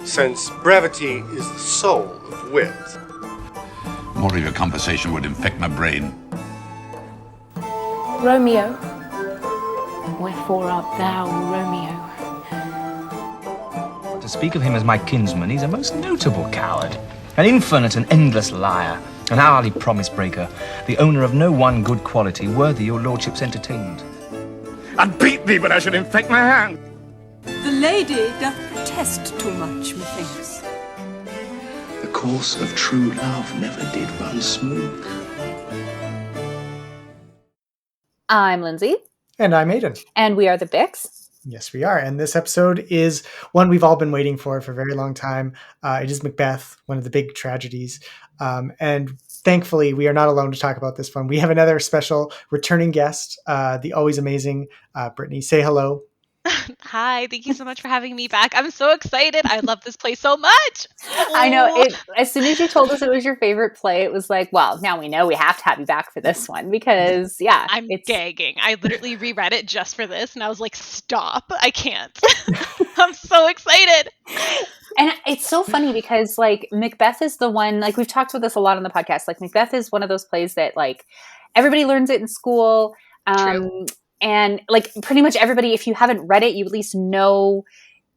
since brevity is the soul of wit. More of your conversation would infect my brain. Romeo, wherefore art thou Romeo? To speak of him as my kinsman, he's a most notable coward, an infinite and endless liar, an hourly promise breaker, the owner of no one good quality worthy your lordship's entertainment. I'd beat thee, but I should infect my hand. The lady doth protest too much, methinks. The course of true love never did run smooth. I'm Lindsay. And I'm Aiden. And we are the Bix. Yes, we are. And this episode is one we've all been waiting for a very long time. It is Macbeth, one of the big tragedies. And thankfully, we are not alone to talk about this one. We have another special returning guest, the always amazing Brittany. Say hello. Hi, thank you so much for having me back. I'm so excited. I love this play so much. I know. As soon as you told us it was your favorite play, it was like, well, now we know we have to have you back for this one because, yeah. I'm gagging. I literally reread it just for this, and I was like, stop. I can't. I'm so excited. And it's so funny because, like, Macbeth is the one, like, we've talked about this a lot on the podcast. Like, Macbeth is one of those plays that, like, everybody learns it in school. True. And like pretty much everybody, if you haven't read it, you at least know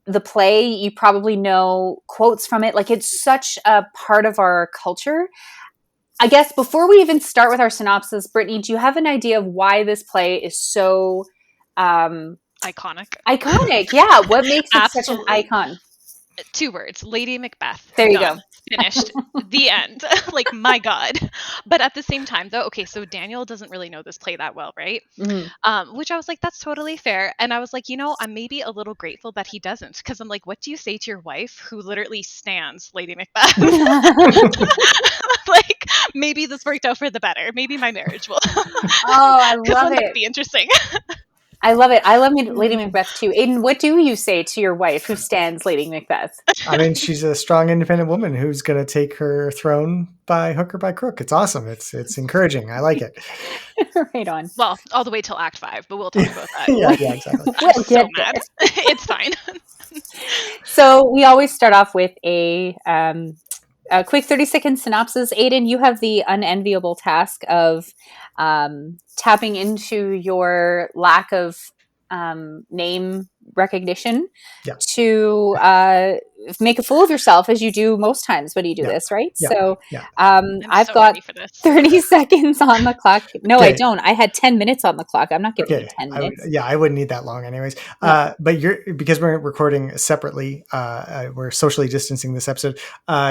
the play. You probably know quotes from it. Like it's such a part of our culture. I guess before we even start with our synopsis, Brittany, do you have an idea of why this play is so iconic? Iconic, yeah. What makes it such an icon? 2 words: Lady Macbeth. There you Done. go. Finished. The end. Like, my God. But at the same time, though, okay, so Daniel doesn't really know this play that well, right? Mm-hmm. Which I was like, that's totally fair. And I was like, I'm maybe a little grateful that he doesn't, because I'm like, what do you say to your wife who literally stands Lady Macbeth? Like, maybe this worked out for the better. Maybe my marriage will. I love it. That'd be interesting. I love it. I love Lady Macbeth too. Aiden, what do you say to your wife who stands Lady Macbeth? I mean, she's a strong, independent woman who's going to take her throne by hook or by crook. It's awesome. It's encouraging. I like it. Right on. Well, all the way till Act 5, but we'll talk about that. yeah, exactly. We'll so mad. It's fine. So we always start off with a quick 30-second synopsis. Aiden, you have the unenviable task of tapping into your lack of name recognition to make a fool of yourself, as you do most times when you do this, right? So I've got 30 seconds on the clock. No, okay. I don't. I had 10 minutes on the clock. I'm not giving you 10 minutes. I wouldn't need that long anyways. But because we're recording separately, we're socially distancing this episode,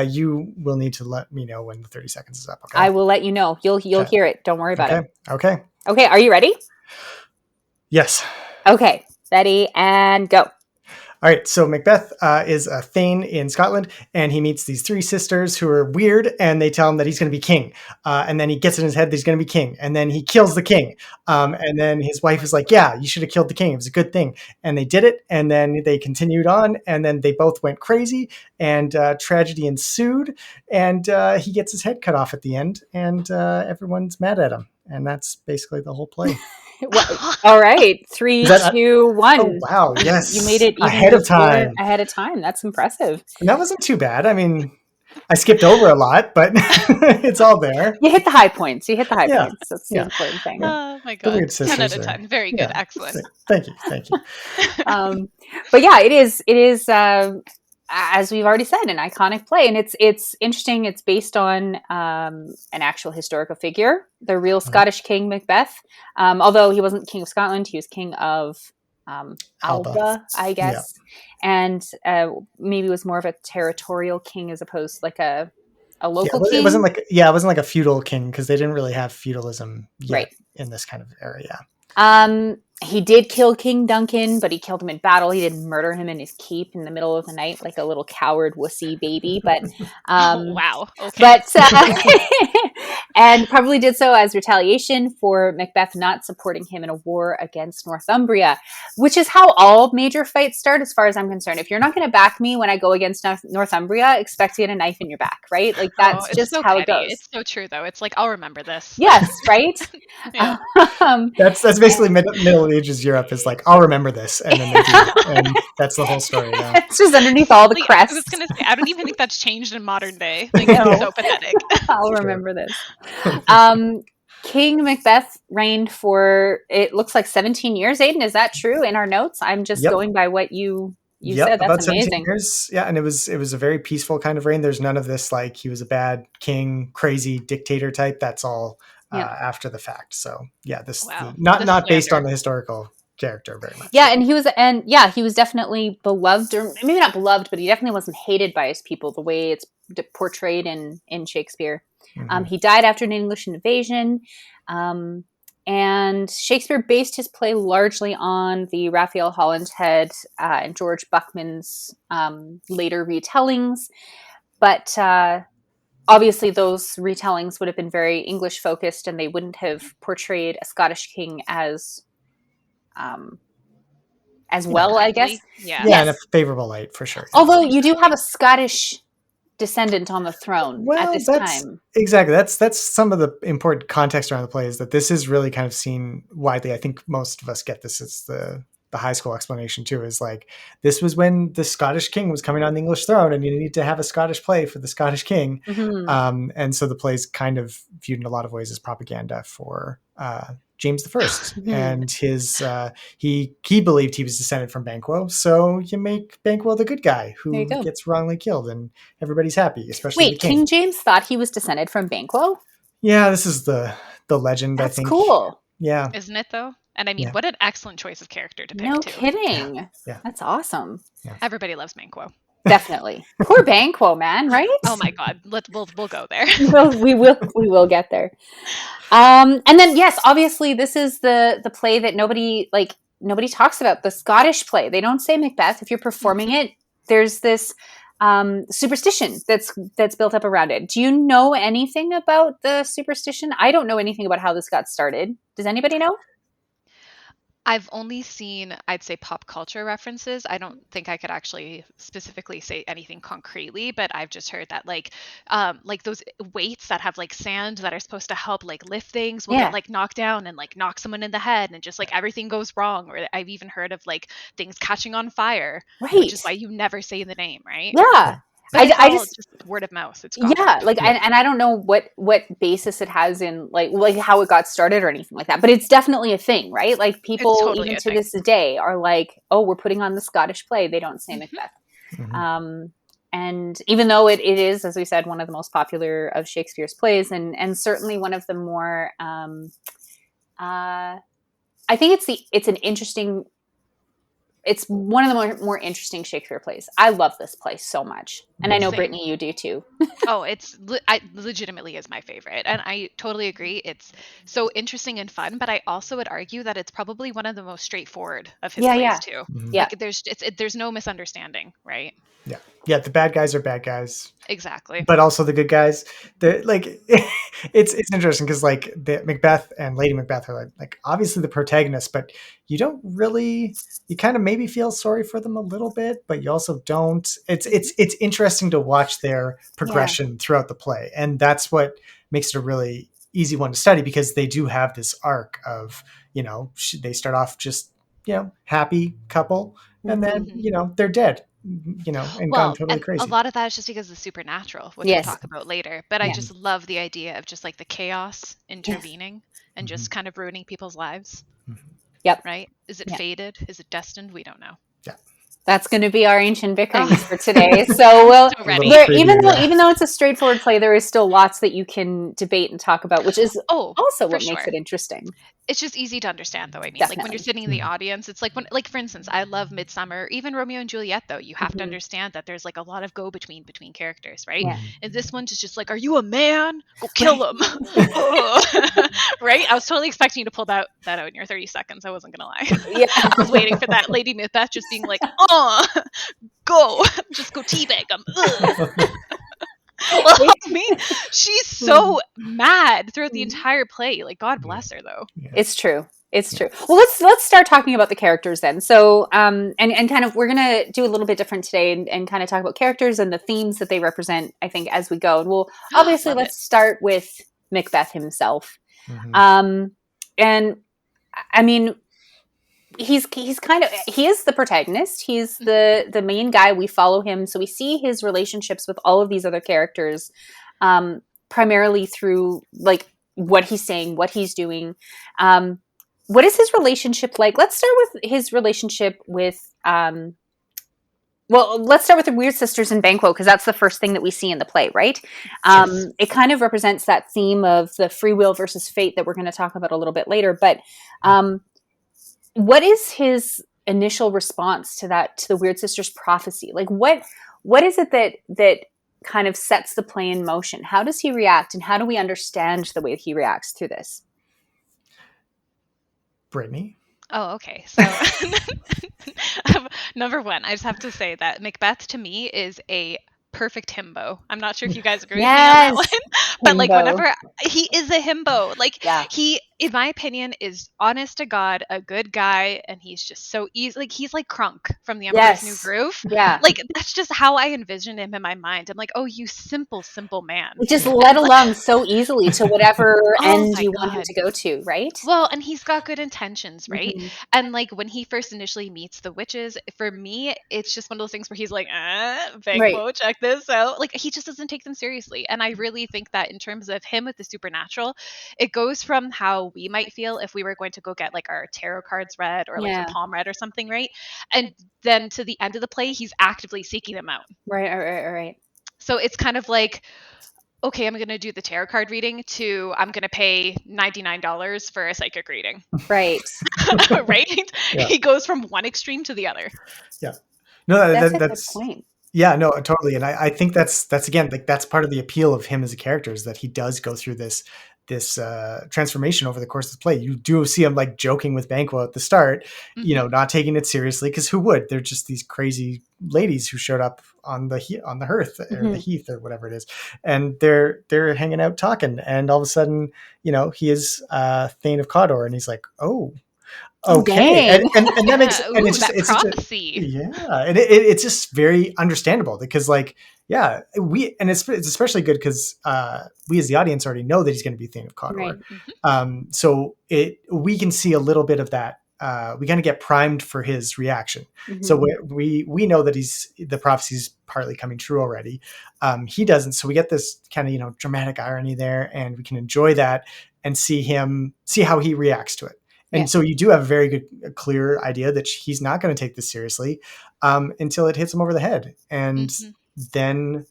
you will need to let me know when the 30 seconds is up. Okay? I will let you know. You'll hear it. Don't worry about it. Okay. Okay. Are you ready? Yes. Okay. Ready and go. All right, so Macbeth is a thane in Scotland, and he meets these 3 sisters who are weird, and they tell him that he's going to be king. And then he gets in his head that he's going to be king, and then he kills the king. And then his wife is like, yeah, you should have killed the king. It was a good thing. And they did it, and then they continued on, and then they both went crazy, and tragedy ensued, and he gets his head cut off at the end, and everyone's mad at him. And that's basically the whole play. Well, all right. 3, 2, 1. Oh, wow. Yes. You made it even ahead of time. Ahead of time. That's impressive. And that wasn't too bad. I mean, I skipped over a lot, but it's all there. You hit the high points. That's the important thing. Oh my God. 10 out of 10. Very good. Yeah. Excellent. Thank you. But yeah, it is, as we've already said, an iconic play. And it's interesting. It's based on an actual historical figure, the real Scottish King Macbeth. Although he wasn't King of Scotland, he was King of Alba, I guess. Yeah. And maybe was more of a territorial king as opposed to like a local king. It wasn't like a feudal king, because they didn't really have feudalism yet in this kind of area. He did kill King Duncan, but he killed him in battle. He didn't murder him in his keep in the middle of the night like a little coward wussy baby. But wow. Okay. But and probably did so as retaliation for Macbeth not supporting him in a war against Northumbria, which is how all major fights start, as far as I'm concerned. If you're not going to back me when I go against Northumbria, expect to get a knife in your back, right? Like that's just so how petty. It goes. It's so true, though. It's like, I'll remember this. Yes, right. That's basically Middle Ages Europe is like, I'll remember this, and then they do. That's the whole story. Yeah. It's just underneath all the Like, crests. I was gonna say, I don't even think that's changed in modern day. Like, No. it's so pathetic. I'll remember this. King Macbeth reigned for, it looks like 17 years. Aiden, is that true in our notes? I'm just Yep. going by what you Yep, said. about That's 17 amazing. years. Yeah, and it was a very peaceful kind of reign. There's none of this like he was a bad king, crazy dictator type. That's all Yeah. after the fact. So yeah, Wow. not The based on slander. the historical character very much. Yeah, and he was definitely beloved, or maybe not beloved, but he definitely wasn't hated by his people the way it's portrayed in Shakespeare. Mhm. He died after an English invasion, and Shakespeare based his play largely on the Raphael Hollinshead and George Buckman's later retellings, but obviously those retellings would have been very English focused, and they wouldn't have portrayed a Scottish king as well, I guess. Yeah. Yeah, Yes. in a favorable light for sure. Although you do have a Scottish descendant on the throne at this time. Exactly. That's some of the important context around the play is that this is really kind of seen widely. I think most of us get this as the high school explanation too, is like this was when the Scottish king was coming on the English throne and you need to have a Scottish play for the Scottish king. Mhm. And so the play's kind of viewed in a lot of ways as propaganda for James the First and his he believed he was descended from Banquo, so you make Banquo the good guy There who you go. gets wrongly killed, and everybody's happy, especially Wait, the king. King James thought he was descended from Banquo? Yeah, this is the legend. That's I think cool. Yeah, Isn't it though? And I mean, Yeah. what an excellent choice of character to pick No too. kidding. Yeah. That's awesome. Everybody loves Banquo. Definitely. Poor Banquo, man, right? Oh my god. We'll go there. we will get there. And then yes, obviously this is the play that nobody talks about, the Scottish play. They don't say Macbeth. If you're performing it, there's this superstition that's built up around it. Do you know anything about the superstition? I don't know anything about how this got started. Does anybody know? I've only seen, I'd say, pop culture references. I don't think I could actually specifically say anything concretely, but I've just heard that like those weights that have like sand that are supposed to help like lift things will Yeah. get like knocked down and like knock someone in the head and just like everything goes wrong. Or I've even heard of like things catching on fire, Right. which is why you never say the name, right? Yeah. But it's I all just just word of mouth. It's gossip. yeah, like and I don't know what basis it has in like how it got started or anything like that, but it's definitely a thing, right? Like people totally even a to thing. this day are like, oh, we're putting on the Scottish play. They don't say Macbeth. Mhm. And even though it is, as we said, one of the most popular of Shakespeare's plays, and certainly one of the more, I think it's one of the more interesting Shakespeare plays. I love this play so much, and I know Same. Brittany, you do too. Oh, I legitimately is my favorite, and I totally agree. It's so interesting and fun, but I also would argue that it's probably one of the most straightforward of his Yeah, plays yeah. too. Yeah. Like there's no misunderstanding, right? Yeah, the bad guys are bad guys, Exactly. but also the good guys. They're like it's interesting because like the Macbeth and Lady Macbeth are like obviously the protagonists, but you don't really, you kind of maybe feel sorry for them a little bit, but you also don't. It's interesting to watch their progression throughout the play, and that's what makes it a really easy one to study because they do have this arc of they start off just happy couple, and then they're dead. And gone totally and crazy. a lot of that is just because of the supernatural, which Yes. we'll talk about later. But I Yeah. just love the idea of just like the chaos intervening and just kind of ruining people's lives. Yep. Right? Is it Yeah. fated? Is it destined? We don't know. That's going to be our ancient bickerings for today. So we'll So ready. Little even preview, though it's a straightforward play, there is still lots that you can debate and talk about, which is Oh, also for what makes sure. it interesting. It's just easy to understand though. I mean, like when Definitely. you're sitting in the audience, it's like like for instance, I love Midsummer, even Romeo and Juliet though. You have to understand that there's like a lot of go between characters, right? Yeah. And this one's just like, are you a man? Go kill him. Right? I was totally expecting you to pull that out in your 30 seconds. I wasn't gonna lie. Yeah. I was waiting for that Lady Macbeth just being like, go. Just go teabag him. Well, I mean, she's so mad throughout the entire play. Like, God bless her, though. It's true. It's true. Well, let's start talking about the characters then. So, and kind of, we're gonna do a little bit different today, and kind of talk about characters and the themes that they represent. I think as we go, and we'll obviously Love let's start with Macbeth himself. Mhm. And I mean, he's kind of, he is the protagonist. He's the main guy. We follow him, so we see his relationships with all of these other characters, primarily through like what he's saying, what he's doing. What is his relationship like? Let's start with his relationship with well, let's start with the Weird Sisters in Banquo, because that's the first thing that we see in the play, right? Yes. It kind of represents that theme of the free will versus fate that we're going to talk about a little bit later. But what is his initial response to the Weird Sisters prophecy? Like, what is it that kind of sets the play in motion? How does he react, and how do we understand the way he reacts through this? Brittany? Oh, okay. So number one, I just have to say that Macbeth to me is a perfect himbo. I'm not sure if you guys agree with me on that one, but like Himbo. whenever he is a himbo, like Yeah. he, in my opinion, is honest to God, a good guy, and he's just so easy. Like he's like Krunk from The Emperor's New Yes. Groove. Yeah. Like that's just how I envision him in my mind. I'm like, oh, you simple man. Just led along so easily to whatever Oh end my you want him God. to go to, right? Well, and he's got good intentions, right? Mhm. And like when he first initially meets the witches, for me, it's just one of those things where he's like, Banquo, check this out. Like he just doesn't take them seriously. And I really think that in terms of him with the supernatural, it goes from how we might feel if we were going to go get like our tarot cards read or like Yeah. the palm read or something, right? And then to the end of the play, he's actively seeking them out. Right. So it's kind of like, okay, I'm going to do the tarot card reading to I'm going to pay $99 for a psychic reading. Right. Right? Yeah. He goes from one extreme to the other. No, That's a that's good point. yeah, no, totally. And I think that's again, like that's part of the appeal of him as a character, is that he does go through this transformation over the course of the play. You do see him like joking with Banquo at the start, you know, not taking it seriously, because who would? They're just these crazy ladies who showed up on the hearth or the heath or whatever it is, and they're hanging out talking, and all of a sudden, you know, he is Thane of Cawdor, and he's like, oh, okay, Dang. and that makes Ooh, and it's just, that it's just a, prophecy. yeah, and it's just very understandable, because like, yeah, it's especially good because we as the audience already know that he's going to be Thane of Cawdor. Right. So we can see a little bit of that. We kind of get primed for his reaction. Mhm. So we know that the prophecy's partly coming true already. He doesn't, so we get this kind of, you know, dramatic irony there, and we can enjoy that and see how he reacts to it. And Yeah. so you do have a very clear idea that he's not going to take this seriously until it hits him over the head. And then,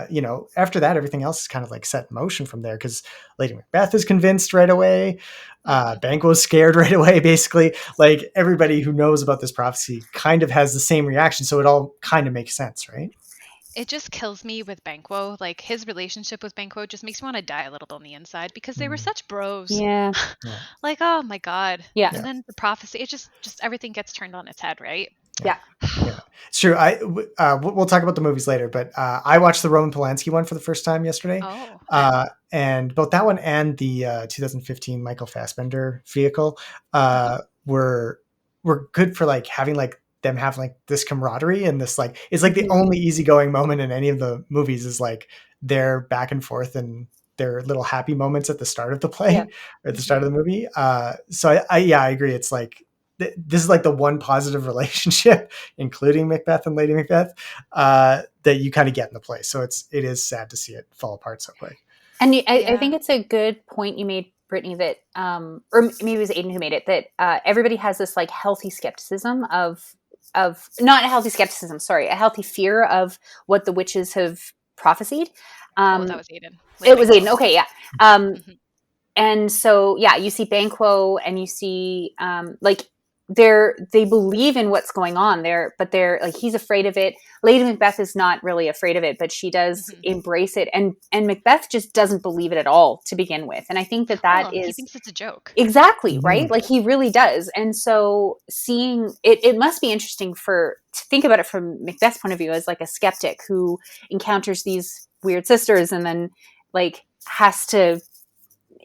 you know, after that, everything else is kind of like set in motion from there, because Lady Macbeth is convinced right away. Banquo's scared right away, basically. Like everybody who knows about this prophecy kind of has the same reaction. So it all kind of makes sense, right? It just kills me with Banquo. Like his relationship with Banquo just makes me want to die a little bit on the inside, because they were such bros. Yeah. Like, oh my God. Yeah. And then the prophecy, it just everything gets turned on its head, right? Yeah. It's true. We'll talk about the movies later, but I watched the Roman Polanski one for the first time yesterday. Oh. And both that one and the 2015 Michael Fassbender vehicle were good for like having like them have like this camaraderie, and this like, it's like the only easy-going moment in any of the movies is like their back and forth and their little happy moments at the start of the play or at the start of the movie. So I agree. It's like, this is like the one positive relationship, including Macbeth and Lady Macbeth, that you kind of get in the play. So it is sad to see it fall apart so quick. And I think it's a good point you made, Brittany, that, or maybe it was Aiden who made it, that everybody has this like healthy skepticism of not a healthy skepticism, sorry, a healthy fear of what the witches have prophesied. That was Aiden. It was Aiden. Okay. Yeah. And so, yeah, you see Banquo and you see, like, they believe in what's going on there, but they're like, he's afraid of it. Lady Macbeth is not really afraid of it, but she does embrace it. And Macbeth just doesn't believe it at all to begin with. And I think that is, he thinks it's a joke. Exactly. Right. Like he really does. And so seeing it must be interesting to think about it from Macbeth's point of view as like a skeptic who encounters these weird sisters and then like has to,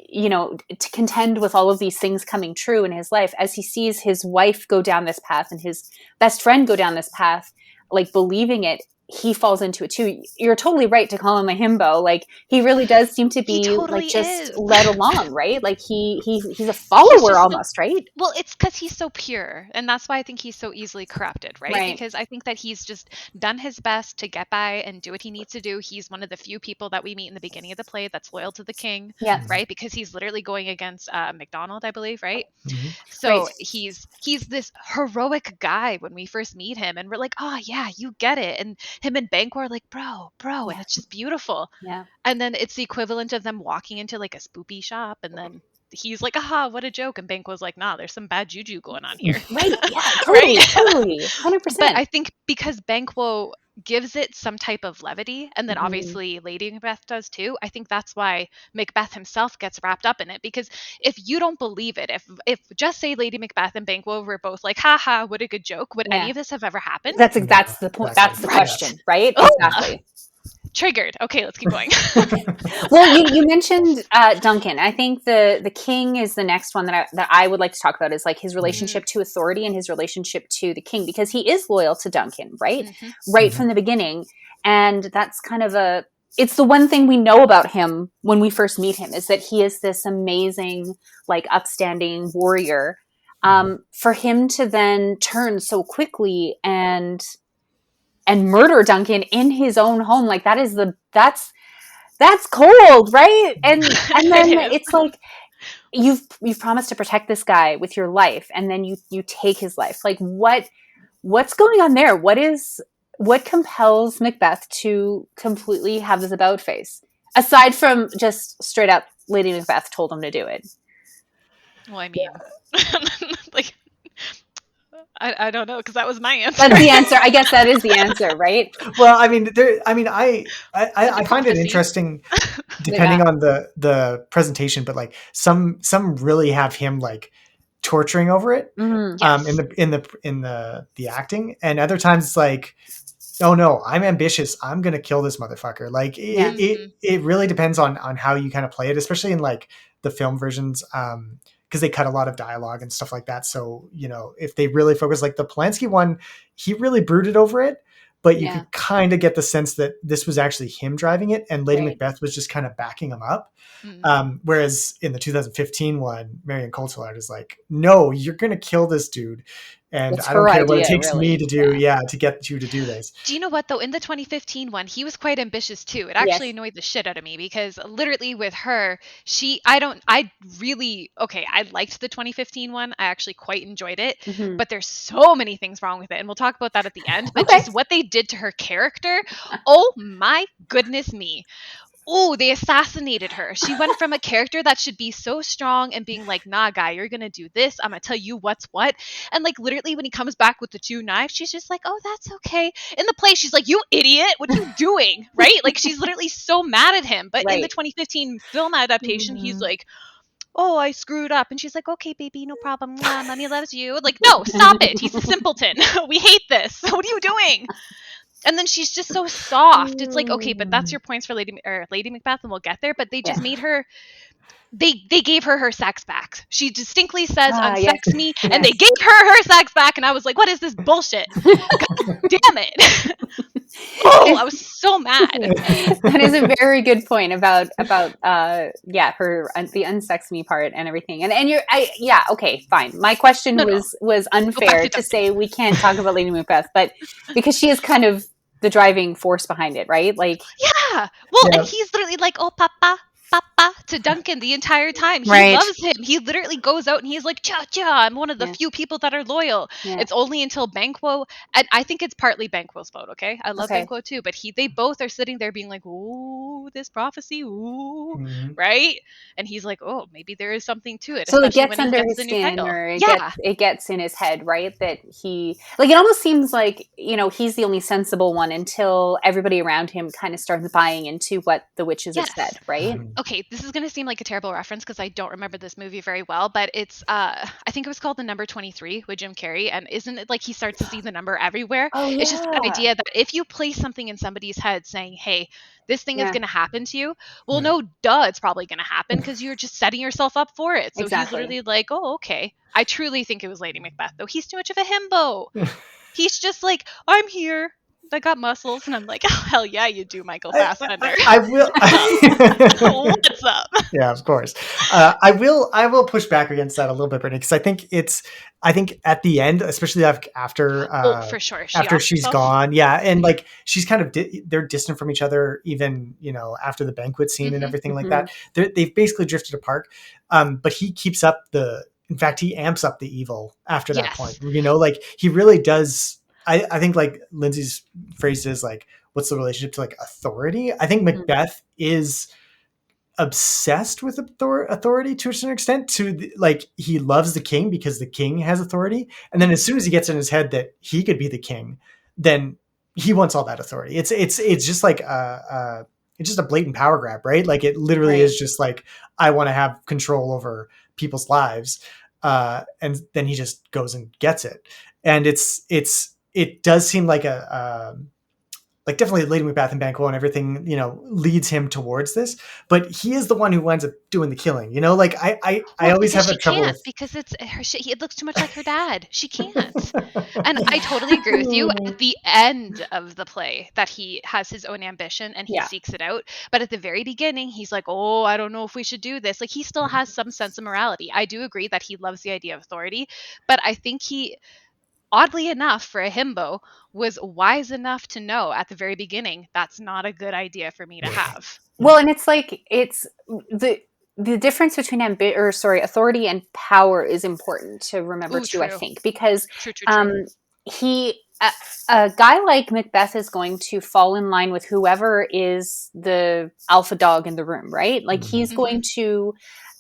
you know, to contend with all of these things coming true in his life as he sees his wife go down this path and his best friend go down this path, like believing it. he falls into it too. You're totally right to call him a himbo. Like, he really does seem to be totally like just is. led along, right? Like he's a He's follower just so- almost, right? Well, it's because he's so pure, and that's why I think he's so easily corrupted, right? Right. Because I think that he's just done his best to get by and do what he needs to do. He's one of the few people that we meet in the beginning of the play that's loyal to the king, Yeah. right? Because he's literally going against McDonald, I believe, right? Mhm. So Right. he's this heroic guy when we first meet him, and we're like, oh yeah, you get it. And him and Banquo are like, bro, and Yeah. it's just beautiful. Yeah. And then it's the equivalent of them walking into like a spoopy shop, and then he's like, aha, what a joke. And Banquo's like, nah, there's some bad juju going on here. Right. Yeah. Totally. Right? Totally. 100%. But I think because Banquo gives it some type of levity, and then Mhm. obviously Lady Macbeth does too, I think that's why Macbeth himself gets wrapped up in it. Because if you don't believe it, if just say Lady Macbeth and Banquo were both like, haha, what a good joke, would any Yeah. of this have ever happened? That's the point. Exactly. That's the Right. question, right? Oh. Exactly. Triggered. Okay, let's keep going. Well, you mentioned Duncan. I think the king is the next one that I would like to talk about, is like his relationship to authority and his relationship to the king, because he is loyal to Duncan, right? Mhm. Right from the beginning. And that's kind of it's the one thing we know about him when we first meet him, is that he is this amazing, like, upstanding warrior. For him to then turn so quickly and murder Duncan in his own home, like, that's cold, right? And then It is. it's like, you've promised to protect this guy with your life, and then you take his life. Like, what's going on there? What compels Macbeth to completely have this about face, aside from just straight up Lady Macbeth told him to do it? Well, I mean, like, I don't know, because that was my answer. That's the answer. I guess that is the answer, right? Well, I mean, I find it Prophecy. interesting, depending on the presentation, but like some really have him like torturing over it, Mhm. Yes. in the acting, and other times it's like, oh no, I'm ambitious, I'm gonna kill this motherfucker. Like Yeah. it really depends on how you kind of play it, especially in like the film versions, because they cut a lot of dialogue and stuff like that. So, you know, if they really focus, like the Polanski one, he really brooded over it, but you Yeah. could kind of get the sense that this was actually him driving it, and Lady Right. Macbeth was just kind of backing him up. Mm. Whereas in the 2015 one, Marion Cotillard is like, no, you're going to kill this dude. And It's I don't her care what it idea, takes really. me to do, to get you to do this. Do you know what, though? In the 2015 one, he was quite ambitious too. It actually annoyed the shit out of me, because literally with her, I liked the 2015 one. I actually quite enjoyed it, Mhm. but there's so many things wrong with it. And we'll talk about that at the end. But Okay. just what they did to her character, oh my goodness me. Oh, they assassinated her. She went from a character that should be so strong and being like, nah, guy, you're going to do this. I'm going to tell you what's what. And like, literally, when he comes back with the two knives, she's just like, oh, that's okay. In the play, she's like, you idiot. What are you doing? Right? Like, she's literally so mad at him. But in the Right. 2015 film adaptation, he's like, oh, I screwed up. And she's like, okay, baby, no problem. Mwah, mommy loves you. Like, no, stop it. He's a simpleton. We hate this. What are you doing? And then she's just so soft. It's like, okay, but that's your points for Lady Macbeth, and we'll get there. But they just made her. They gave her sex back. She distinctly says, "Unsex me," and they gave her sex back. And I was like, "What is this bullshit? God damn it!" Oh, I was so mad. That is a very good point about her the unsex me part and everything. And okay, fine. My question was unfair to to say we can't talk about Lady Macbeth, but because she is kind of the driving force behind it, right? Like, yeah. Well, and he's literally like, "Oh, papa." To Duncan the entire time. He Right. loves him. He literally goes out and he's like, cha cha, I'm one of the few people that are loyal. Yeah. It's only until Banquo, and I think it's partly Banquo's fault, okay? I love Banquo too, but they both are sitting there being like, ooh, this prophecy, ooh, right? And he's like, oh, maybe there is something to it. So it especially gets when he under gets his the new skin, title. or Yeah. it gets in his head, right? That he, like, it almost seems like, you know, he's the only sensible one until everybody around him kind of starts buying into what the witches have said, right? Okay, this is going to seem like a terrible reference because I don't remember this movie very well, but it's I think it was called The Number 23 with Jim Carrey, and isn't it like he starts to see the number everywhere? Oh, It's just that yeah. idea that if you place something in somebody's head saying, hey, this thing is Yeah. going to happen to you, well, no, duh, it's probably going to happen because you're just setting yourself up for it. So Exactly. he's literally like, oh, okay. I truly think it was Lady Macbeth, though. He's too much of a himbo. He's just like, I'm here. that got muscles, and I'm like, oh, hell yeah, you do, Michael Fassbender. I will. What's up? Yeah, of course. I will push back against that a little bit, Brittany, because I think at the end, especially after For sure. after she's gone, yeah, and like she's kind of they're distant from each other, even after the banquet scene and everything like that. They've basically drifted apart. But he keeps up in fact, he amps up the evil after that point. Like he really does. I think like Lindsay's phrase is like, what's the relationship to like authority? I think Macbeth is obsessed with authority to a certain extent. Like he loves the king because the king has authority, and then as soon as he gets in his head that he could be the king, then he wants all that authority. It's just like it's just a blatant power grab, right? Like it literally is just like, I want to have control over people's lives, and then he just goes and gets it. And it does seem like like definitely Lady Macbeth and Banquo and everything, leads him towards this, but he is the one who winds up doing the killing. Like I always have a trouble with, because it's her. It looks too much like her dad. She can't. And I totally agree with you. At the end of the play, that he has his own ambition and he seeks it out. But at the very beginning, he's like, "Oh, I don't know if we should do this." Like he still has some sense of morality. I do agree that he loves the idea of authority, but I think he, oddly enough, for a himbo, was wise enough to know at the very beginning that's not a good idea for me to have. Well, and it's like it's the difference between authority and power is important to remember too. I think because a guy like Macbeth is going to fall in line with whoever is the alpha dog in the room, right? Like he's going to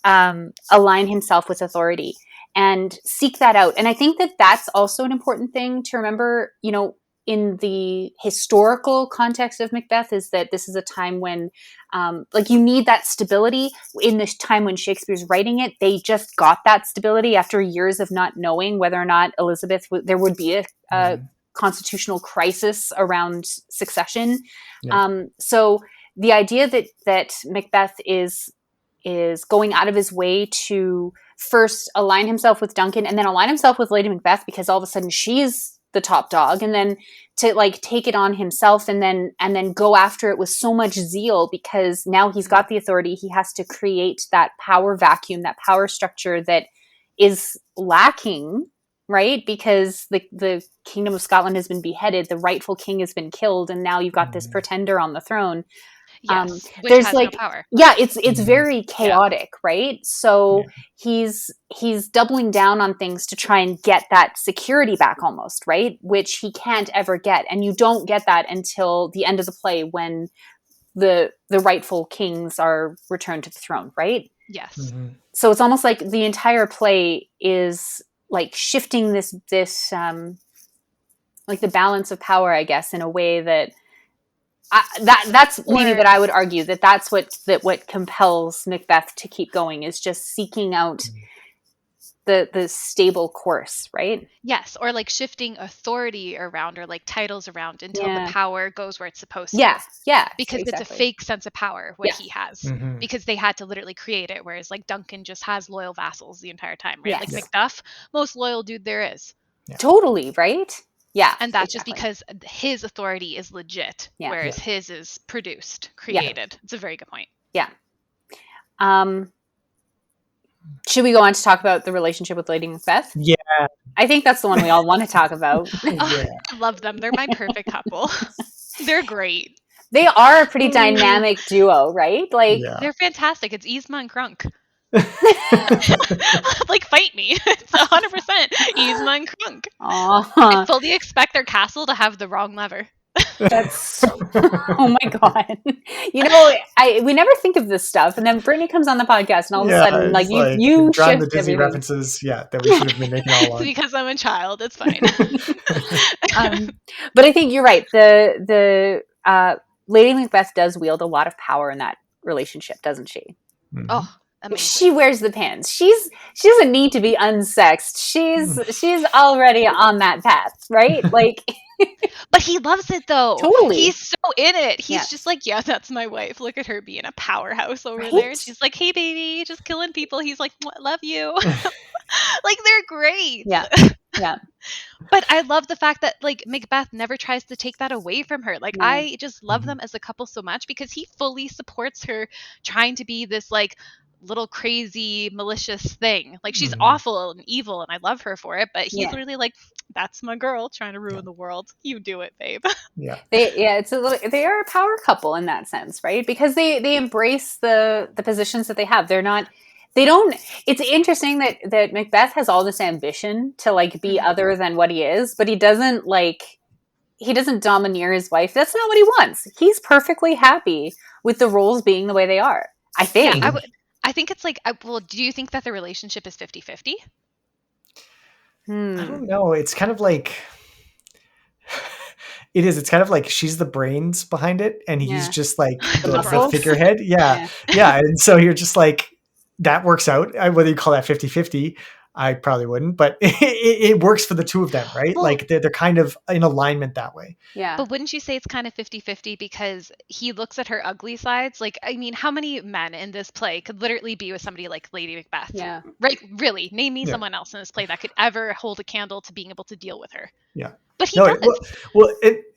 align himself with authority and seek that out. And I think that that's also an important thing to remember, in the historical context of Macbeth, is that this is a time when, you need that stability. In this time when Shakespeare's writing it, they just got that stability after years of not knowing whether or not Elizabeth, there would be a constitutional crisis around succession. Yeah. So the idea that Macbeth is going out of his way to first align himself with Duncan and then align himself with Lady Macbeth because all of a sudden she's the top dog, and then to like take it on himself and then go after it with so much zeal because now he's got the authority. He has to create that power vacuum, that power structure that is lacking, right? Because the Kingdom of Scotland has been beheaded, the rightful king has been killed, and now you've got this pretender on the throne. Yes, which there's has like no power. Yeah, it's very chaotic, right? So he's doubling down on things to try and get that security back almost, right? Which he can't ever get. And you don't get that until the end of the play when the rightful kings are returned to the throne, right? Yes. So it's almost like the entire play is like shifting this like the balance of power, I guess, in a way that that's maybe that I would argue that's what compels Macbeth to keep going, is just seeking out the stable course, right? Yes, or like shifting authority around or like titles around until the power goes where it's supposed to. Yeah. Because it's a fake sense of power what he has. Because they had to literally create it, whereas like Duncan just has loyal vassals the entire time, right? Like Macduff, most loyal dude there is. Totally, right? Yeah. And that's just because his authority is legit, whereas his is produced, created. It's a very good point. Yeah. Should we go on to talk about the relationship with Lady Macbeth? Yeah. I think that's the one we all want to talk about. I love them. They're my perfect couple. They're great. They are a pretty dynamic duo, right? Like they're fantastic. It's Yzma and Crunk. Like fight me. It's 100% Yzma and Crunk. I fully expect their castle to have the wrong lever. That's oh my god. We never think of this stuff, and then Brittany comes on the podcast and all of a sudden like you drawing shift the Disney everything. references that we should have been making all along. Because I'm a child, it's fine. But I think you're right. The Lady Macbeth does wield a lot of power in that relationship, doesn't she? Oh, amazing. She wears the pants. She doesn't need to be unsexed. She's already on that path, right? Like But he loves it though. Totally. He's so in it. He's Yes. just like, yeah, that's my wife. Look at her being a powerhouse over there. And Right? she's like, hey, baby, just killing people. He's like, love you. Like, they're great. Yeah. Yeah. But I love the fact that like Macbeth never tries to take that away from her. Like, No. I just love them as a couple so much because he fully supports her trying to be this like little crazy malicious thing. Like, she's awful and evil and I love her for it, but he's Yeah. really like, that's my girl trying to ruin the world. You do it, babe. Yeah. It's a little. They are a power couple in that sense, right? Because they embrace the positions that they have. They're not. They don't. It's interesting that Macbeth has all this ambition to like be other than what he is, but he doesn't domineer his wife. That's not what he wants. He's perfectly happy with the roles being the way they are. I think. Yeah, I think it's like, well, do you think that the relationship is 50-50? I don't know. It's kind of like it is. It's kind of like she's the brains behind it, and he's Yeah. just like the muscles. figurehead. Yeah. Yeah. And so you're just like, that works out. Whether you call that 50-50, I probably wouldn't, but it works for the two of them, right? Well- Like they're kind of in alignment that way. Yeah. But wouldn't you say it's kind of 50-50 because he looks at her ugly sides? Like, I mean, how many men in this play could literally be with somebody like Lady Macbeth? Yeah. Right? Really? Name me Yeah. someone else in this play that could ever hold a candle to being able to deal with her. Yeah. But he No, does.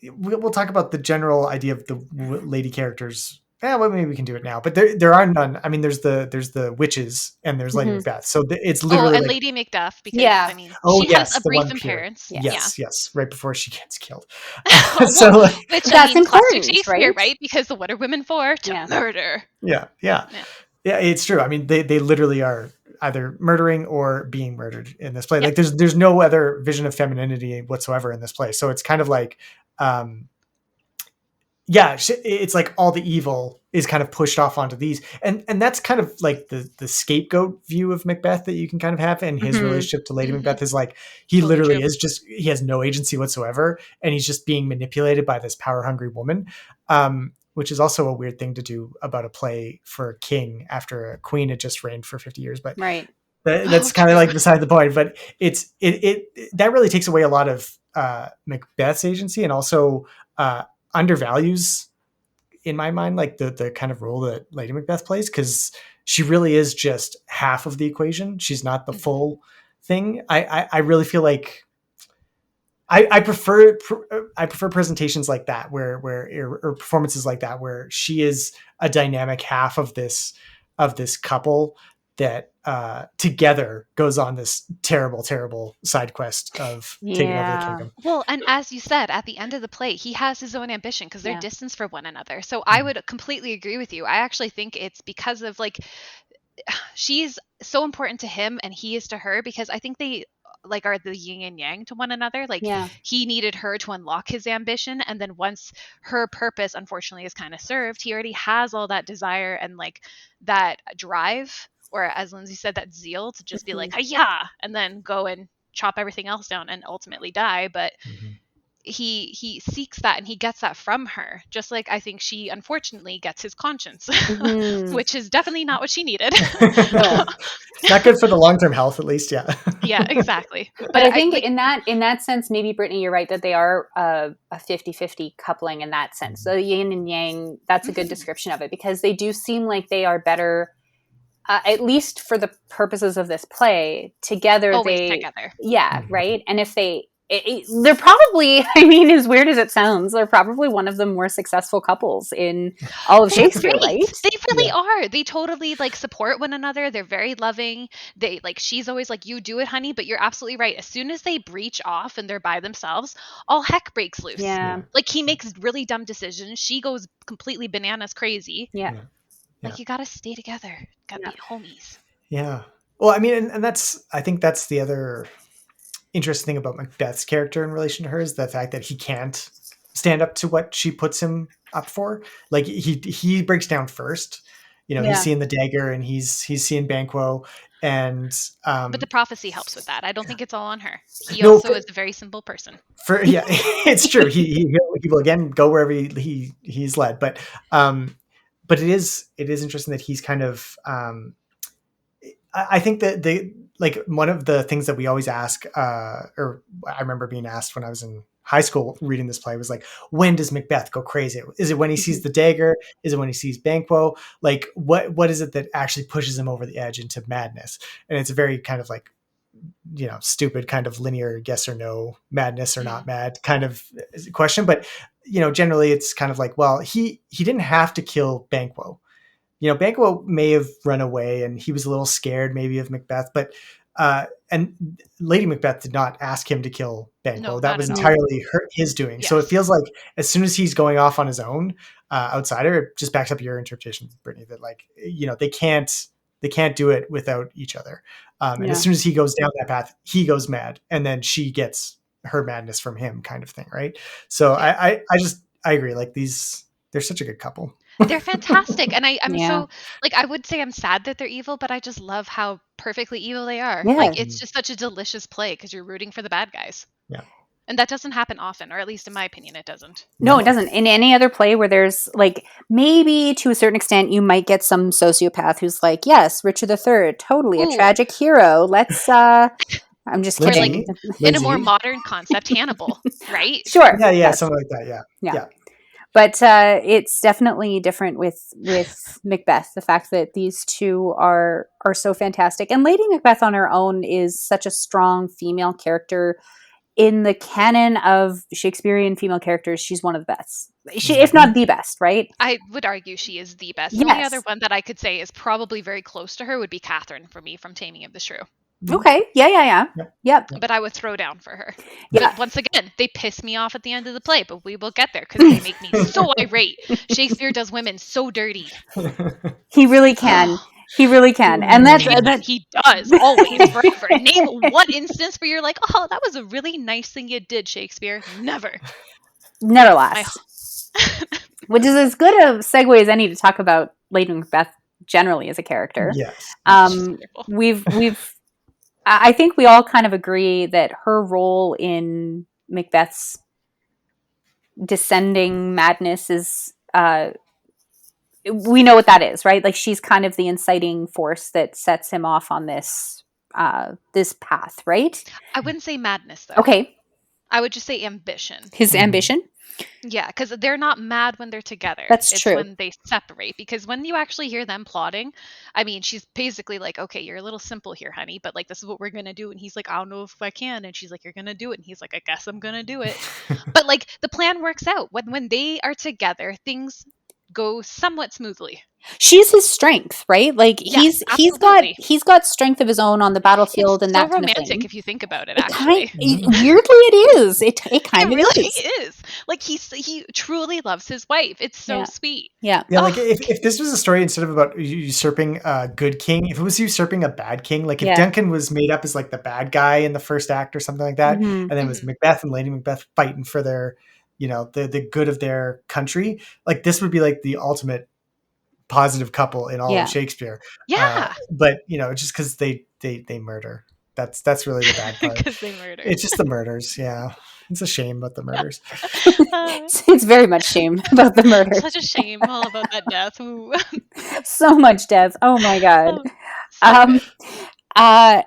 we'll talk about the general idea of the lady characters. Yeah, well, maybe we can do it now. But there are none. I mean, there's the witches and there's Lady Macbeth. So it's Oh, literally and like, Lady Macduff, because Yeah. I mean, Oh, she yes, has a the brief one pure. appearance. yes, right before she gets killed. Yeah. So like, Which That's I mean, classic important, Shakespeare, right? right? Because what are women for? To Yeah. murder. yeah, Yeah. it's true. I mean, they literally are either murdering or being murdered in this play. Yeah. Like there's no other vision of femininity whatsoever in this play. So it's kind of like, it's like all the evil is kind of pushed off onto these, and that's kind of like the scapegoat view of Macbeth that you can kind of have, and his relationship to Lady Macbeth is like he Totally literally true. is just, he has no agency whatsoever, and he's just being manipulated by this power hungry woman, which is also a weird thing to do about a play for a king after a queen had just reigned for 50 years, but Right. that's kind of like beside the point. But it that really takes away a lot of Macbeth's agency, and also undervalues, in my mind, like the kind of role that Lady Macbeth plays, because she really is just half of the equation. She's not the full thing. I really feel like I prefer presentations like that where or performances like that where she is a dynamic half of this couple that together goes on this terrible side quest of taking over the kingdom. Well, and as you said, at the end of the play, he has his own ambition because they're Yeah. distanced from one another. So I would completely agree with you. I actually think it's because of like she's so important to him and he is to her, because I think they like are the yin and yang to one another. Like Yeah. he needed her to unlock his ambition, and then once her purpose unfortunately is kind of served, he already has all that desire and like that drive, or as Lindsay said, that zeal to just be like, yeah, and then go and chop everything else down and ultimately die. But he seeks that and he gets that from her, just like I think she unfortunately gets his conscience, which is definitely not what she needed. No. Not good for the long-term health, at least. Yeah. Yeah, exactly. But I think in that sense, maybe Brittany, you're right that they are a 50-50 coupling in that sense. So yin and yang, that's a good description of it, because they do seem like they are better, at least for the purposes of this play, together. Always together. Yeah, right. And if they're probably, I mean, as weird as it sounds, they're probably one of the more successful couples in all of Shakespeare, right? They really are. They totally like support one another. They're very loving. They like, she's always like, you do it, honey, but you're absolutely right. As soon as they breach off and they're by themselves, all heck breaks loose. Yeah. Like he makes really dumb decisions. She goes completely bananas crazy. Yeah. Like you gotta stay together. Gotta be homies. Yeah. Well, I mean, and I think that's the other interesting thing about Macbeth's character in relation to her, is the fact that he can't stand up to what she puts him up for. Like he breaks down first. You know, he's seeing the dagger and he's seeing Banquo, and But the prophecy helps with that. I don't think it's all on her. He No, also but- is a very simple person. it's true. He will again go wherever he's led, but it is interesting that he's kind of I think that like one of the things that we always ask, or I remember being asked when I was in high school reading this play was like, when does Macbeth go crazy? Is it when he sees the dagger? Is it when he sees Banquo? Like, what is it that actually pushes him over the edge into madness? And it's a very kind of like, stupid kind of linear yes or no, madness or not mad kind of question. But, generally it's kind of like, well, he didn't have to kill Banquo. Banquo may have run away and he was a little scared maybe of Macbeth, but and Lady Macbeth did not ask him to kill Banquo. No, That not was at all. entirely his doing. So it Yes. feels like as soon as he's going off on his own, outsider, it just backs up your interpretation, Brittany, that like, they can't do it without each other. And Yeah. as soon as he goes down that path, he goes mad, and then she gets her madness from him, kind of thing, right? So I agree. Like they're such a good couple. They're fantastic. And I'm Yeah. so, like, I would say I'm sad that they're evil, but I just love how perfectly evil they are. Yeah. Like, it's just such a delicious play because you're rooting for the bad guys. Yeah. And that doesn't happen often, or at least in my opinion, it doesn't. No, it doesn't. In any other play where there's like, maybe to a certain extent, you might get some sociopath who's like, yes, Richard III, totally a Ooh. tragic hero. Let's, I'm just Or, kidding. like, in a more modern concept, Hannibal, right? Sure. Yeah, Yes. something like that. Yeah. But it's definitely different with Macbeth. The fact that these two are so fantastic, and Lady Macbeth on her own is such a strong female character in the canon of Shakespearean female characters. She's one of the best, if not the best, right? I would argue she is the best. The only Yes. other one that I could say is probably very close to her would be Catherine for me from Taming of the Shrew. Okay. Yeah. Yep. But I would throw down for her. Yeah. But once again, they piss me off at the end of the play, but we will get there because they make me so irate. Shakespeare does women so dirty. He really can. He really can. And that's He does, always, forever. Name one instance where you're like, oh, that was a really nice thing you did, Shakespeare. Never. never lasts. Which is as good a segue as any to talk about Lady Macbeth generally as a character. Yes. We've I think we all kind of agree that her role in Macbeth's descending madness is we know what that is, right? Like she's kind of the inciting force that sets him off on this this path, right? I wouldn't say madness, though. Okay. I would just say ambition. His ambition. Yeah, because they're not mad when they're together. That's it's true. when they separate. Because when you actually hear them plotting, I mean, she's basically like, okay, you're a little simple here, honey, but like, this is what we're going to do. And he's like, I don't know if I can. And she's like, you're going to do it. And he's like, I guess I'm going to do it. But like, the plan works out. When they are together, things go somewhat smoothly. She's his strength, right? Like Yes, he's got strength of his own on the battlefield, and so that kind of romantic thing. if you think about it. Weirdly, Actually, it is. It kind it of really is. is. Like he truly loves his wife. It's so Yeah. sweet. Yeah. Yeah, like if this was a story instead of about usurping a good king, if it was usurping a bad king, like if Yeah. Duncan was made up as like the bad guy in the first act or something like that, Mhm. and then it was Macbeth and Lady Macbeth fighting for their, the good of their country, like this would be like the ultimate positive couple in all Yeah. of Shakespeare. Yeah. But just because they murder, that's really the bad part. Because they murder. It's just the murders. Yeah, it's a shame about the murders. It's very much shame about the murder. Such a shame all about that death. Ooh. So much death. Oh my god. So good.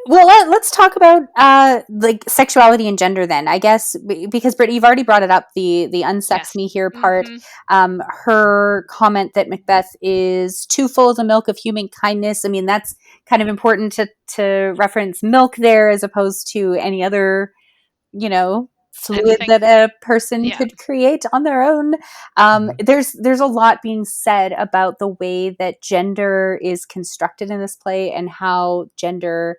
Well, let's talk about like sexuality and gender then. I guess because Brittany, you've already brought it up, the unsex Yes. me here part. Mhm. Her comment that Macbeth is too full of the milk of human kindness. I mean, that's kind of important to reference milk there as opposed to any other, fluid Anything. that a person Yeah. could create on their own. There's a lot being said about the way that gender is constructed in this play and how gender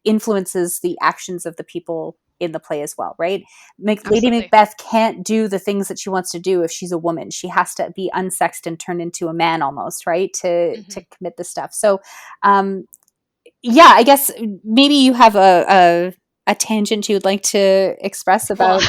influences the actions of the people in the play as well, right? Lady Absolutely. Macbeth can't do the things that she wants to do if she's a woman. She has to be unsexed and turned into a man almost, right? To commit the stuff. So, I guess maybe you have a tangent you would like to express about.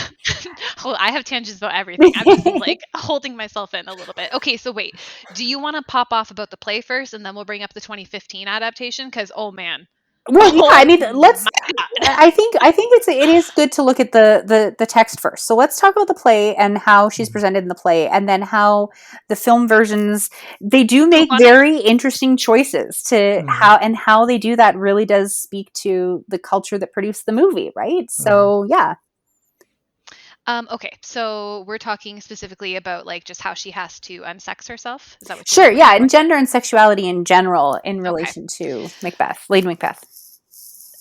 Well, I have tangents about everything. I'm just like holding myself in a little bit. Okay, so wait. Do you want to pop off about the play first, and then we'll bring up the 2015 adaptation? Because oh man. Well, yeah, I mean, let's. My God. I think it is good to look at the text first. So let's talk about the play and how she's presented in the play, and then how the film versions they do make very interesting choices to how they do that really does speak to the culture that produced the movie, right? So yeah. Okay, so we're talking specifically about like just how she has to unsex herself. Is that what Sure, you're yeah, looking and for? gender and sexuality in general in Okay. relation to Macbeth, Lady Macbeth.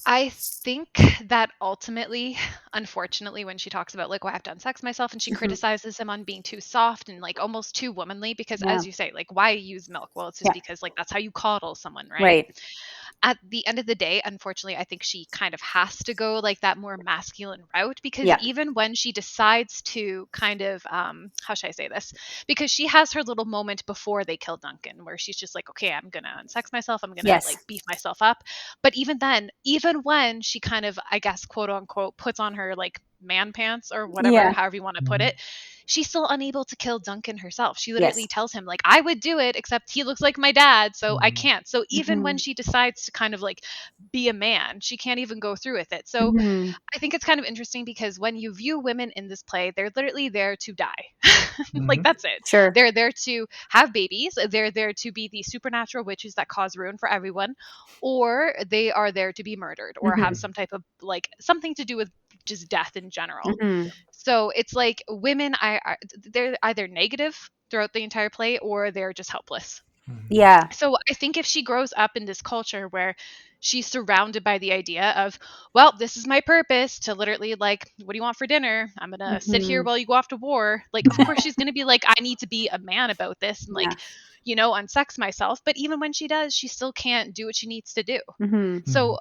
I think that ultimately, unfortunately, when she talks about like, "Well, I have to unsex myself," and she Mhm. criticizes him on being too soft and like almost too womanly, because Yeah, as you say, like, why use milk? Well, it's just yeah, because like that's how you coddle someone, right? right. At the end of the day, unfortunately, I think she kind of has to go like that more masculine route, because Yeah. even when she decides to kind of how should I say this? Because she has her little moment before they kill Duncan where she's just like, okay, I'm gonna unsex myself, I'm gonna Yes. like beef myself up. But even then, even when she kind of, I guess, quote unquote, puts on her like man pants or whatever, Yeah. however you want to put it, she's still unable to kill Duncan herself. She literally Yes. tells him, like, I would do it, except he looks like my dad, so I can't. So even when Mhm. she decides to kind of like be a man, she can't even go through with it. So Mhm. I think it's kind of interesting because when you view women in this play, they're literally there to die. Like, that's it. Sure. They're there to have babies, they're there to be the supernatural witches that cause ruin for everyone, or they are there to be murdered or have Mhm. some type of like something to do with just death in general. Mhm. So it's like women, they're either negative throughout the entire play or they're just helpless. Yeah. So I think if she grows up in this culture where she's surrounded by the idea of, well, this is my purpose to literally like, what do you want for dinner? I'm gonna sit here Mhm. while you go off to war. Like, of course she's gonna be like, I need to be a man about this and Yeah. like, unsex myself. But even when she does, she still can't do what she needs to do. Mhm. So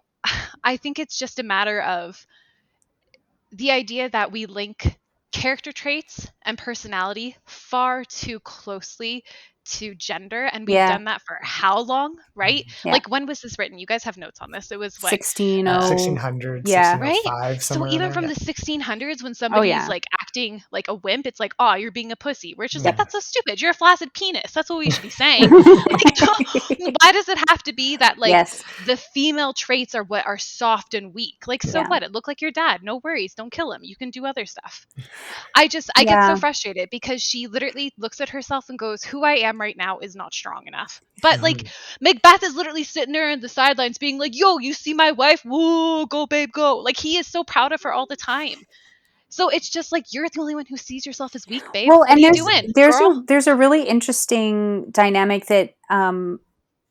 I think it's just a matter of the idea that we link character traits and personality far too closely to gender, and we've Yeah. done that for how long, right? Yeah. Like, when was this written? You guys have notes on this. It was what? 1600, Yeah. Right? 1605, So somewhere in even there. from Yeah. the 1600s, when Oh somebody's yeah. like acting like a wimp, it's like, oh, you're being a pussy. We're just like, Yep. that's so stupid. You're a flaccid penis. That's what we should be saying. Like, why does it have to be that like Yes. the female traits are what are soft and weak? Like, so Yeah. what? It looked like your dad. No worries. Don't kill him. You can do other stuff. I get so Yeah. frustrated because she literally looks at herself and goes, who I am right now is not strong enough. But like, Macbeth is literally sitting there in the sidelines being like, yo, you see my wife? Whoa, go babe, go. Like, he is so proud of her all the time. So it's just like, you're the only one who sees yourself as weak, babe. Well, What are and you there's doing, there's girl? a there's a really interesting dynamic that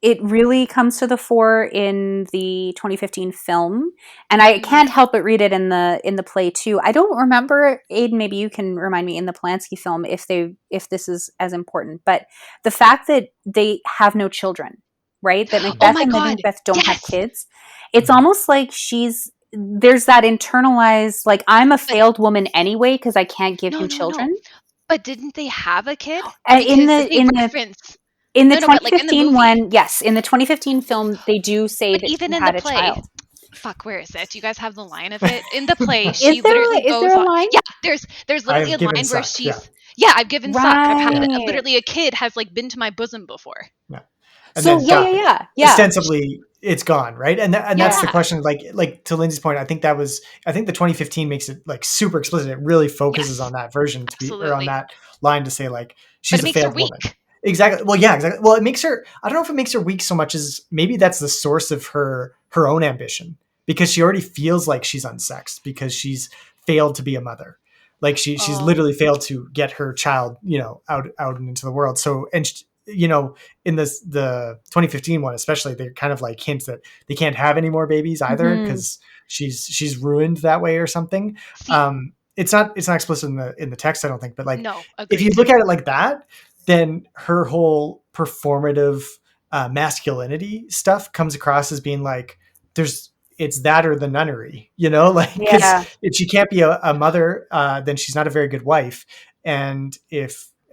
it really comes to the fore in the 2015 film, and I Mhm. can't help but read it in the play too. I don't remember, Aiden, maybe you can remind me, in the Polanski film if this is as important, but the fact that they have no children, right? That Oh Macbeth my and Lady God. Macbeth don't have Yes. kids. It's almost like there's that internalized, like, I'm a But failed woman anyway because I can't give no, him no, no. children. But didn't they have a kid? In Because the they reference, in the no, no, but like in the 2015 movie, one, yes, in the 2015 film, they do say but that she even in the had a play, child. fuck, where is it? Do you guys have the line of it? In the play, Is she there literally is there goes a on. line? Yeah, there's I literally have a given line where suck. Yeah. she's, yeah, I've given suck. I've had Right. literally a kid has like been to my bosom before. Yeah. And So then yeah, yeah, died. yeah, yeah, Ostensibly, it's gone, right? And that's the Yeah, question. Like to Lindsay's point, I think the 2015 makes it like super explicit. It really focuses yes, on that version or on absolutely. that line to say like But she's it a makes her failed woman. weak. Exactly. Well, yeah, exactly. Well, it makes her. I don't know if it makes her weak so much as maybe that's the source of her own ambition, because she already feels like she's unsexed because she's failed to be a mother. Like she's Oh, literally failed to get her child, out and into the world. So in the 2015 one especially, they kind of like hint that they can't have any more babies either hmm, because she's ruined that way or something. see, It's not explicit in the text, I don't think, but like no, if you agreed. look at it like that, then her whole performative masculinity stuff comes across as being like it's that or the nunnery, like because yeah, if she can't be a mother, then she's not a very good wife, and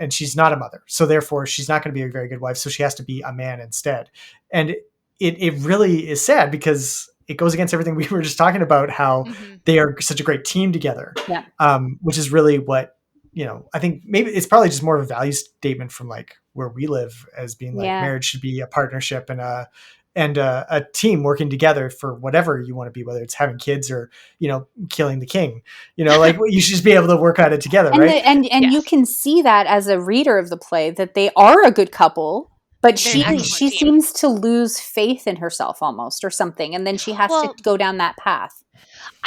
she's not a mother, so therefore she's not going to be a very good wife, so she has to be a man instead. And it really is sad because it goes against everything we were just talking about, how Hmm. they are such a great team together, yeah, which is really what, I think maybe it's probably just more of a value statement from like where we live, as being like yeah. marriage should be a partnership and a team working together for whatever you want to be, whether it's having kids or, killing the king, like you should just be able to work at it together. And Right. and you Yes, can see that as a reader of the play, that they are a good couple, but they're an excellent she team. seems to lose faith in herself almost, or something, and then she has to Well, go down that path.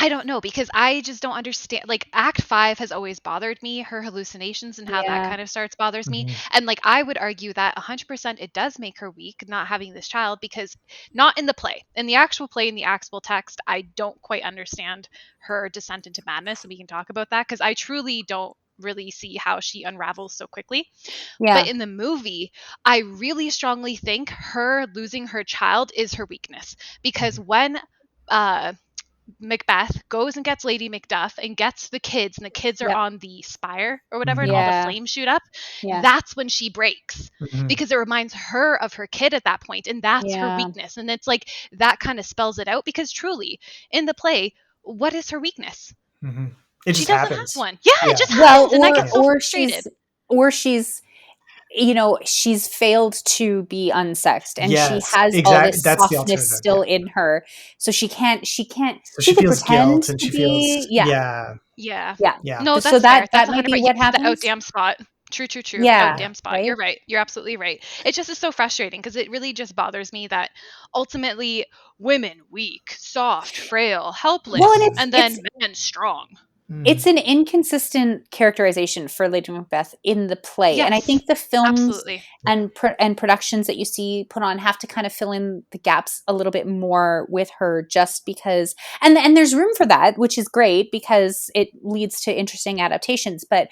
I don't know, because I just don't understand. Like, Act 5 has always bothered me. Her hallucinations and how that Yeah. kind of starts bothers me. Mhm. And like, I would argue that 100% it does make her weak not having this child, because not in the play. In the actual play, in the actual text, I don't quite understand her descent into madness, and we can talk about that, because I truly don't really see how she unravels so quickly. Yeah. But in the movie, I really strongly think her losing her child is her weakness, because when Macbeth goes and gets Lady Macduff and gets the kids, and the kids are Yep. on the spire or whatever, and Mhm. all the Yeah. flames shoot up, Yeah. that's when she breaks, Mhm. because it reminds her of her kid at that point, and that's her Yeah. weakness. And it's like, that kind of spells it out, because truly, in the play, what is her weakness? Mhm. It She just doesn't happens. have one. Yeah, Yeah. it just Well, happens, and I get so frustrated. or she's you know, she's failed to be unsexed, and she Yes, has all exactly. this That's the softness alternative. still Yeah. in her, so she can't So she she could feels pretend guilt and to she be feels yeah. Yeah. yeah. No, So that's fair. that That's may be 100%. what You hit the out happens. damn spot. True, true, true. Out Yeah, damn spot. You're right? right. You're absolutely right. It just is so frustrating, because it really just bothers me that ultimately women weak, soft, frail, Well, helpless, and and then men strong. it's Mhm. an inconsistent characterization for Lady Macbeth in the play, and I Yes, think the films absolutely. and productions that you see put on have to kind of fill in the gaps a little bit more with her, just because, and there's room for that, which is great because it leads to interesting adaptations. But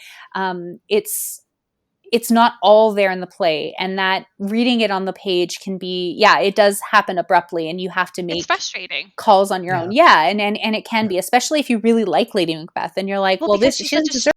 it's not all there in the play, and that reading it on the page can be, yeah, it does happen abruptly, and you have to It's make frustrating. calls on your Yeah. own. Yeah, and it can be, especially if you really like Lady Macbeth and you're like, Well, well, because this she's she such doesn't a deserve